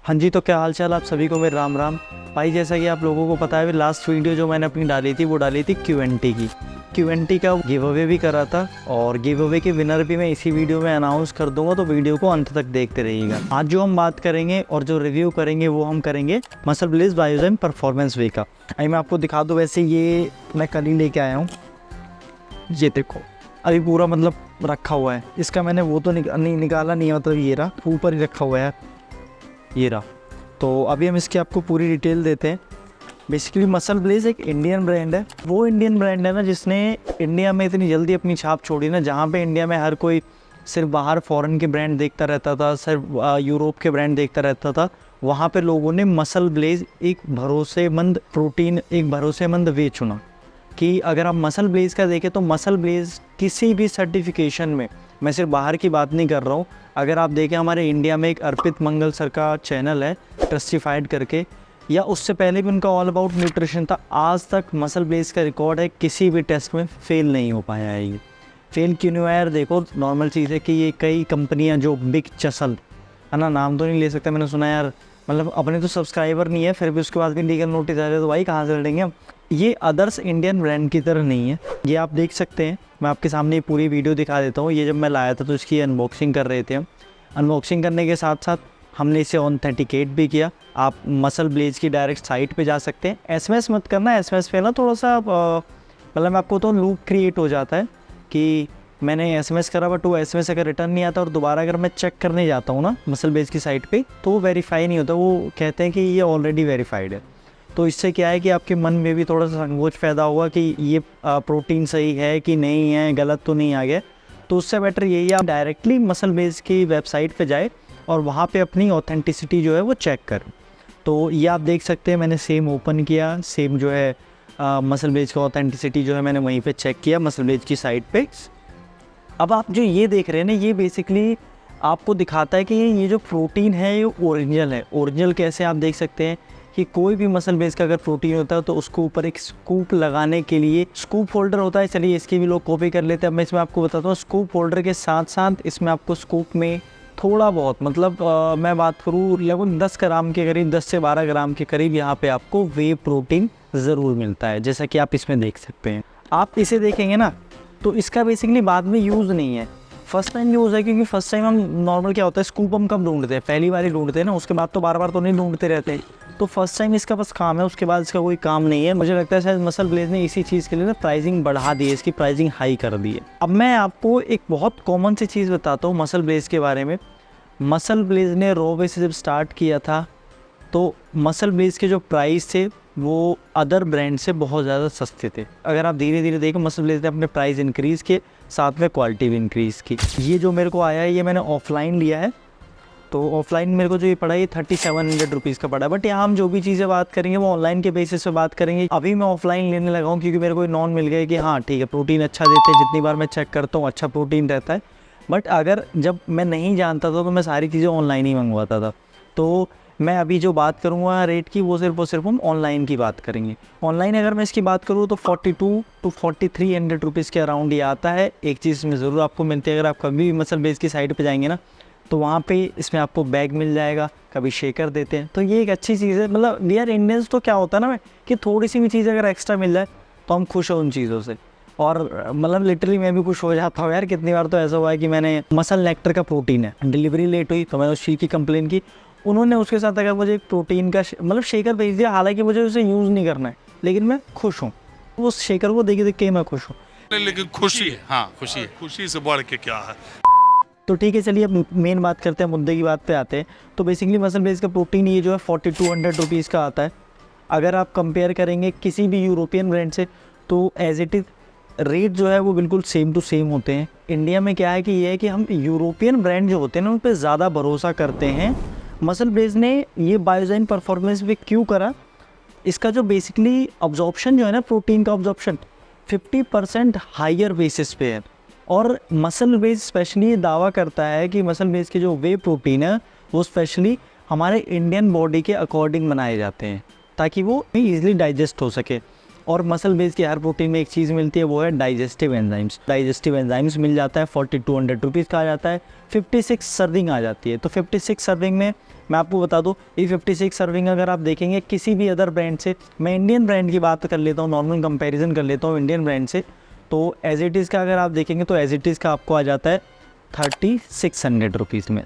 हाँ जी, तो क्या हाल चाल आप सभी को मेरे राम राम। भाई जैसा कि आप लोगों को पता है लास्ट वीडियो जो मैंने अपनी डाली थी वो डाली थी Q&A की। Q&A का गिव अवे भी करा था और गिव अवे के विनर भी मैं इसी वीडियो में अनाउंस कर दूंगा, तो वीडियो को अंत तक देखते रहिएगा। आज जो हम बात करेंगे और जो रिव्यू करेंगे वो हम करेंगे मसल ब्लेज बायोजेन परफॉर्मेंस वे का। आई मैं आपको दिखा दूँ, वैसे ये मैं कल ही लेके आया हूँ। ये देखो अभी पूरा मतलब रखा हुआ है, इसका मैंने वो तो निकाला नहीं है, मतलब ये रहा ऊपर ही रखा हुआ है, ये रहा। तो अभी हम इसकी आपको पूरी डिटेल देते हैं। बेसिकली मसल ब्लेज एक इंडियन ब्रांड है। वो इंडियन ब्रांड है ना जिसने इंडिया में इतनी जल्दी अपनी छाप छोड़ी ना, जहाँ पे इंडिया में हर कोई सिर्फ बाहर फॉरेन के ब्रांड देखता रहता था, सिर्फ यूरोप के ब्रांड देखता रहता था, वहाँ पे लोगों ने मसल ब्लेज एक भरोसेमंद प्रोटीन, एक भरोसेमंद वे चुना कि अगर आप मसल ब्लेज का देखें तो मसल ब्लेज किसी भी सर्टिफिकेशन में, मैं सिर्फ बाहर की बात नहीं कर रहा हूँ, अगर आप देखें हमारे इंडिया में एक अर्पित मंगल सर का चैनल है ट्रस्टिफाइड करके, या उससे पहले भी उनका ऑल अबाउट न्यूट्रिशन था, आज तक मसल ब्लेज का रिकॉर्ड है किसी भी टेस्ट में फेल नहीं हो पाया है। ये फेल क्यों नहीं हुआ यार? देखो नॉर्मल चीज़ है कि ये कई कंपनियाँ जो बिग चसल है ना, नाम तो नहीं ले सकता, मैंने सुना यार, मतलब अपने तो सब्सक्राइबर नहीं है फिर भी उसके बाद भी लीगल नोटिस आ रहे तो भाई कहाँ से लड़ेंगे हम। ये अदर्स इंडियन ब्रांड की तरह नहीं है। ये आप देख सकते हैं, मैं आपके सामने पूरी वीडियो दिखा देता हूँ। ये जब मैं लाया था तो इसकी अनबॉक्सिंग कर रहे थे हम। अनबॉक्सिंग करने के साथ साथ हमने इसे ऑथेंटिकेट भी किया। आप मसल ब्लेज की डायरेक्ट साइट पे जा सकते हैं। एसएमएस मत करना, एसएमएस पे ना थोड़ा सा मतलब आपको तो लूप क्रिएट हो जाता है कि मैंने एसएमएस करा बट वो एसएमएस अगर रिटर्न नहीं आता और दोबारा अगर मैं चेक करने जाता हूँ ना मसल ब्लेज की साइट पे तो वो वेरीफाई नहीं होता, वो कहते हैं कि ये ऑलरेडी वेरीफाइड है। तो इससे क्या है कि आपके मन में भी थोड़ा सा संकोच पैदा होगा कि ये प्रोटीन सही है कि नहीं है, गलत तो नहीं आ गया। तो उससे बेटर यही है आप डायरेक्टली मसल ब्लेज की वेबसाइट पे जाए और वहाँ पे अपनी ऑथेंटिसिटी जो है वो चेक करें। तो ये आप देख सकते हैं, मैंने सेम ओपन किया, सेम जो है मसल ब्लेज का ऑथेंटिसिटी जो है मैंने वहीं पे चेक किया मसल ब्लेज की साइट पे। अब आप जो ये देख रहे हैं ना, ये बेसिकली आपको दिखाता है कि ये जो प्रोटीन है ये ओरिजिनल है। ओरिजिनल कैसे आप देख सकते हैं कि कोई भी मसल बेस का अगर प्रोटीन होता है तो उसको ऊपर एक स्कूप लगाने के लिए स्कूप होल्डर होता है। चलिए इसकी भी लोग कॉपी कर लेते हैं। अब मैं इसमें आपको बताता हूँ, स्कूप होल्डर के साथ साथ इसमें आपको स्कूप में थोड़ा बहुत मतलब मैं बात करूँ लगभग 10 ग्राम के करीब, 10 से 12 ग्राम के करीब यहाँ पे आपको वे प्रोटीन ज़रूर मिलता है, जैसा कि आप इसमें देख सकते हैं। आप इसे देखेंगे ना तो इसका बेसिकली बाद में यूज़ नहीं है, फर्स्ट टाइम यूज़ है। क्योंकि फर्स्ट टाइम हम नॉर्मल क्या होता है, स्कूप हम कब ढूंढते हैं, पहली बार ही ढूंढते हैं ना, उसके बाद तो बार बार तो नहीं ढूंढते रहते। तो फर्स्ट टाइम इसका बस काम है, उसके बाद इसका कोई काम नहीं है। मुझे लगता है शायद मसल ब्लेज ने इसी चीज़ के लिए ना प्राइसिंग बढ़ा दी है, इसकी प्राइसिंग हाई कर दी है। अब मैं आपको एक बहुत कॉमन सी चीज़ बताता हूँ मसल ब्लेज के बारे में। मसल ब्लेज ने रॉ वे से जब स्टार्ट किया था तो मसल ब्लेज के जो प्राइस थे वो अदर ब्रांड से बहुत ज़्यादा सस्ते थे। अगर आप धीरे धीरे देखो मसल ब्लेज ने अपने प्राइस इंक्रीज़ किए, साथ में क्वालिटी भी इंक्रीज़ की। ये जो मेरे को आया है ये मैंने ऑफलाइन लिया है, तो ऑफलाइन मेरे को जो ये पड़ा है ये 3700 रुपीज़ का पड़ा है। बट यहाँ हम जो भी चीज़ें बात करेंगे वो ऑनलाइन के बेसिस पे बात करेंगे। अभी मैं ऑफलाइन लेने लगा हूँ क्योंकि मेरे को नॉन मिल गया कि हाँ ठीक है प्रोटीन अच्छा देते हैं, जितनी बार मैं चेक करता हूँ अच्छा प्रोटीन रहता है। बट अगर जब मैं नहीं जानता था तो मैं सारी चीज़ें ऑनलाइन ही मंगवाता था। तो मैं अभी जो बात करूँगा रेट की वो सिर्फ हम ऑनलाइन की बात करेंगे। ऑनलाइन अगर मैं इसकी बात करूँ तो 42 to 4300 रुपीज़ के अराउंड ये आता है। एक चीज़ में ज़रूर आपको मिलती है, अगर आप कभी भी मसल बेस की साइड पे जाएंगे ना तो वहाँ पे इसमें आपको बैग मिल जाएगा, कभी शेकर देते हैं, तो ये एक अच्छी चीज़ है। मतलब डियर इंडियंस तो क्या होता है ना कि थोड़ी सी भी चीज़ अगर एक्स्ट्रा मिल जाए तो हम खुश हो उन चीज़ों से, और मतलब लिटरली मैं भी खुश हो जाता हूँ यार। कितनी बार तो ऐसा हुआ है कि मैंने मसल नेक्टर का प्रोटीन है, डिलीवरी लेट हुई तो मैंने उस चीज़ की कंप्लेन की, उन्होंने उसके साथ अगर मुझे एक प्रोटीन का मतलब शेकर भेज दिया, हालांकि मुझे उसे यूज़ नहीं करना है लेकिन मैं खुश हूँ, उस शेकर को देख के मैं खुश हूँ। लेकिन खुशी है, हाँ खुशी है, खुशी से बढ़ के क्या है। तो ठीक है, चलिए अब मेन बात करते हैं, मुद्दे की बात पे आते हैं। तो बेसिकली मसल बेस का प्रोटीन ये जो है 4200 रुपीज़ का आता है। अगर आप कंपेयर करेंगे किसी भी यूरोपियन ब्रांड से तो एज इट इज़ रेट जो है वो बिल्कुल सेम टू सेम होते हैं। इंडिया में क्या है कि ये है कि हम यूरोपियन ब्रांड जो होते हैं ना उन पर ज़्यादा भरोसा करते हैं। मसल ब्लेज ने ये बायोजेन परफॉर्मेंस भी क्यों करा, इसका जो बेसिकली अब्जॉर्प्शन जो है ना, प्रोटीन का अब्जॉर्प्शन 50% हायर बेसिस पे है। और मसल बेस स्पेशली ये दावा करता है कि मसल बेस के जो वे प्रोटीन है वो स्पेशली हमारे इंडियन बॉडी के अकॉर्डिंग बनाए जाते हैं ताकि वो ईजिली डाइजेस्ट हो सके। और मसल बेस की हर प्रोटीन में एक चीज़ मिलती है, वो है डाइजेस्टिव एंजाइम्स। डाइजेस्टिव एंजाइम्स मिल जाता है, 4200 रुपीज़ का आ जाता है, 56 सर्विंग आ जाती है। तो 56 सर्विंग में मैं आपको बता दूँ E56 सर्विंग अगर आप देखेंगे किसी भी अदर ब्रांड से, मैं इंडियन ब्रांड की बात कर लेता हूँ, नॉर्मल कंपैरिजन कर लेता हूँ इंडियन ब्रांड से, तो एज इट इज़ का अगर आप देखेंगे तो एज इट इज़ का आपको आ जाता है 3600 रुपीज़ में।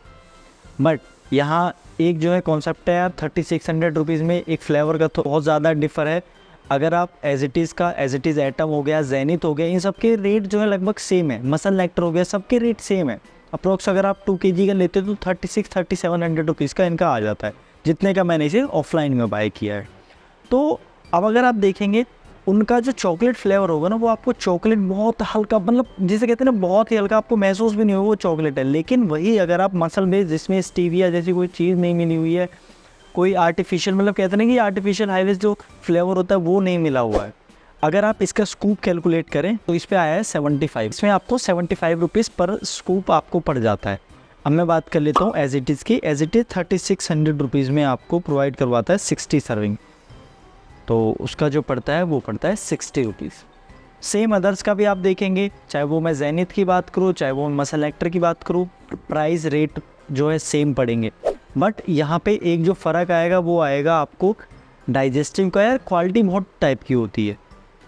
बट यहाँ एक जो है कॉन्सेप्ट है यार, 3600 रुपीज़ में एक फ्लेवर का तो बहुत ज़्यादा डिफ़र है। अगर आप एज इट इज़ एटम हो गया, जेनिथ हो गया, इन सब के रेट जो है लगभग सेम है, मसल नेक्टर हो गया, सबके रेट सेम है। अप्रोक्स अगर आप 2 kg का लेते हो तो 3600-3700 रुपीज़ का इनका आ जाता है, जितने का मैंने इसे ऑफलाइन में बाय किया है। तो अब अगर आप देखेंगे उनका जो चॉकलेट फ्लेवर होगा ना, वो आपको चॉकलेट बहुत हल्का, मतलब जिसे कहते हैं ना बहुत ही हल्का, आपको महसूस भी नहीं होगा वो चॉकलेट है। लेकिन वही अगर आप मसल बेस जिसमें स्टीविया जैसी कोई चीज़ नहीं मिली हुई है, कोई आर्टिफिशियल, मतलब कहते हैं ना कि आर्टिफिशियल हाईवेज जो फ्लेवर होता है वो नहीं मिला हुआ है, अगर आप इसका स्कूप कैलकुलेट करें तो इस पे आया है 75। इसमें आपको 75 रुपीज़ पर स्कूप आपको पड़ जाता है। अब मैं बात कर लेता हूँ एज इट इज़ की, एज इट इज़ 3600 रुपीज़ में आपको प्रोवाइड करवाता है 60 सर्विंग, तो उसका जो पड़ता है वो पड़ता है 60 रुपीज़। सेम अदर्स का भी आप देखेंगे, चाहे वो मैं जेनिथ की बात करूँ, चाहे वो मसल एक्टर की बात करूँ, प्राइस रेट जो है सेम पड़ेंगे। बट यहाँ पे एक जो फ़र्क आएगा वो आएगा आपको डाइजेस्टिव का। यार क्वालिटी बहुत टाइप की होती है,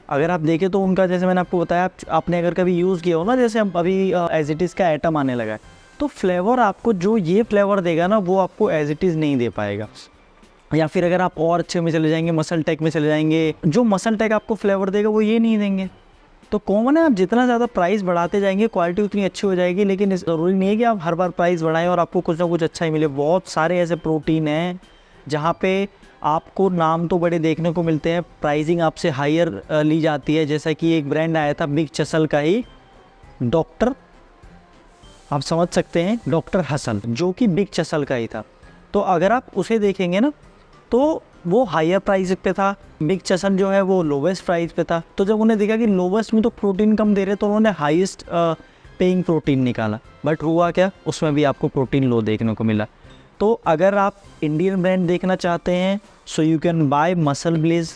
अगर आप देखें तो उनका, जैसे मैंने आपको बताया, आपने अगर कभी यूज़ किया हो ना, जैसे अभी एज इट इज़ का एटम आने लगा है, तो फ्लेवर आपको जो ये फ्लेवर देगा ना वो आपको एज इट इज़ नहीं दे पाएगा। या फिर अगर आप और अच्छे में चले जाएंगे, मसल टेक में चले जाएंगे, जो मसल टेक आपको फ्लेवर देगा वो ये नहीं देंगे। तो कॉमन है, आप जितना ज़्यादा प्राइस बढ़ाते जाएंगे क्वालिटी उतनी अच्छी हो जाएगी, लेकिन ज़रूरी नहीं है कि आप हर बार प्राइस बढ़ाएं और आपको कुछ ना कुछ अच्छा ही मिले। बहुत सारे ऐसे प्रोटीन हैं जहाँ पे आपको नाम तो बड़े देखने को मिलते हैं, प्राइसिंग आपसे हायर ली जाती है। जैसा कि एक ब्रांड आया था बिग चसल का ही, डॉक्टर, आप समझ सकते हैं, डॉक्टर हसल, जो कि बिग चसल का ही था। तो अगर आप उसे देखेंगे ना तो वो हायर प्राइस पे था, बिग चसल जो है वो लोवेस्ट प्राइस पे था। तो जब उन्हें देखा कि लोवेस्ट में तो प्रोटीन कम दे रहे, तो उन्होंने हाईएस्ट पेइंग प्रोटीन निकाला। बट हुआ क्या, उसमें भी आपको प्रोटीन लो देखने को मिला। तो अगर आप इंडियन ब्रांड देखना चाहते हैं so you can buy MuscleBlaze,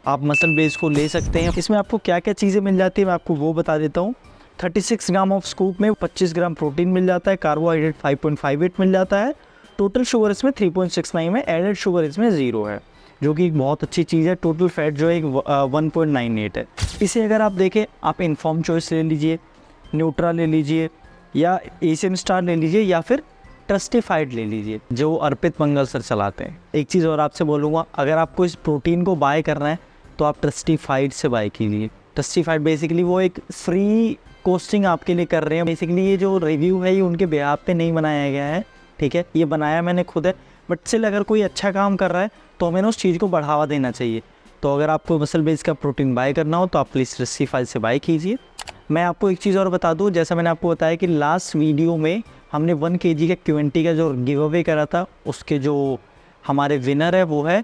आप मसल ब्लेज को ले सकते हैं। इसमें आपको क्या क्या चीज़ें मिल जाती है मैं आपको वो बता देता हूँ। 36 ग्राम ऑफ स्कूप में 25 ग्राम प्रोटीन मिल जाता है, कार्बोहाइड्रेट 5.58 मिल जाता है, टोटल शुगर इसमें 3.69 है, एडेड शुगर इसमें 0 है, जो कि एक बहुत अच्छी चीज़ है। टोटल फैट जो है 1.98 है। इसे अगर आप देखें, आप इन्फॉर्म चॉइस ले लीजिए, न्यूट्रा ले लीजिए, या एशियन स्टार ले लीजिए, या फिर ट्रस्टिफाइड ले लीजिए जो अर्पित मंगल सर चलाते हैं। एक चीज़ और आपसे बोलूँगा, अगर आपको इस प्रोटीन को बाय करना है तो आप ट्रस्टिफाइड से बाय कीजिए। ट्रस्टिफाइड बेसिकली वो एक फ्री कोस्टिंग आपके लिए कर रहे हैं। बेसिकली ये जो रिव्यू है ये उनके बिहाफ पे नहीं बनाया गया है, ठीक है, ये बनाया मैंने खुद है। बट स्टिल अगर कोई अच्छा काम कर रहा है तो हमें उस चीज़ को बढ़ावा देना चाहिए। तो अगर आपको मसल बेस का प्रोटीन बाय करना हो तो आप प्लीज़ ट्रस्टिफाइड से बाय कीजिए। मैं आपको एक चीज़ और बता दूं, जैसा मैंने आपको बताया कि लास्ट वीडियो में हमने 1 kg का Q&T का जो गिव अवे करा था, उसके जो हमारे विनर है वो है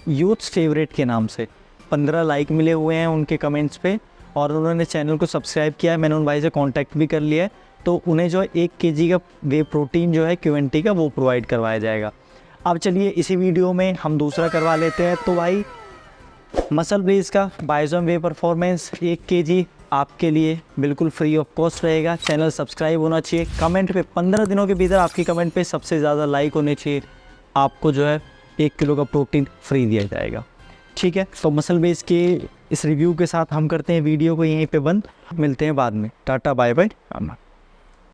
यूथ्स फेवरेट के नाम से। 15 लाइक मिले हुए हैं उनके कमेंट्स पे, और उन्होंने चैनल को सब्सक्राइब किया है। मैंने उन भाई से कांटेक्ट भी कर लिया है, तो उन्हें जो 1 kg का वे प्रोटीन जो है Q&T का वो प्रोवाइड करवाया जाएगा। अब चलिए इसी वीडियो में हम दूसरा करवा लेते हैं। तो भाई मसल ब्लेज का बाइजोम वे परफॉर्मेंस 1 kg आपके लिए बिल्कुल फ्री ऑफ कॉस्ट रहेगा। चैनल सब्सक्राइब होना चाहिए, कमेंट पे 15 दिनों के भीतर आपकी कमेंट पे सबसे ज़्यादा लाइक होने चाहिए, आपको जो है 1 किलो का प्रोटीन फ्री दिया जाएगा। ठीक है, तो मसल बेस के इस रिव्यू के साथ हम करते हैं वीडियो को यहीं पे बंद। मिलते हैं बाद में, टाटा बाय बाय।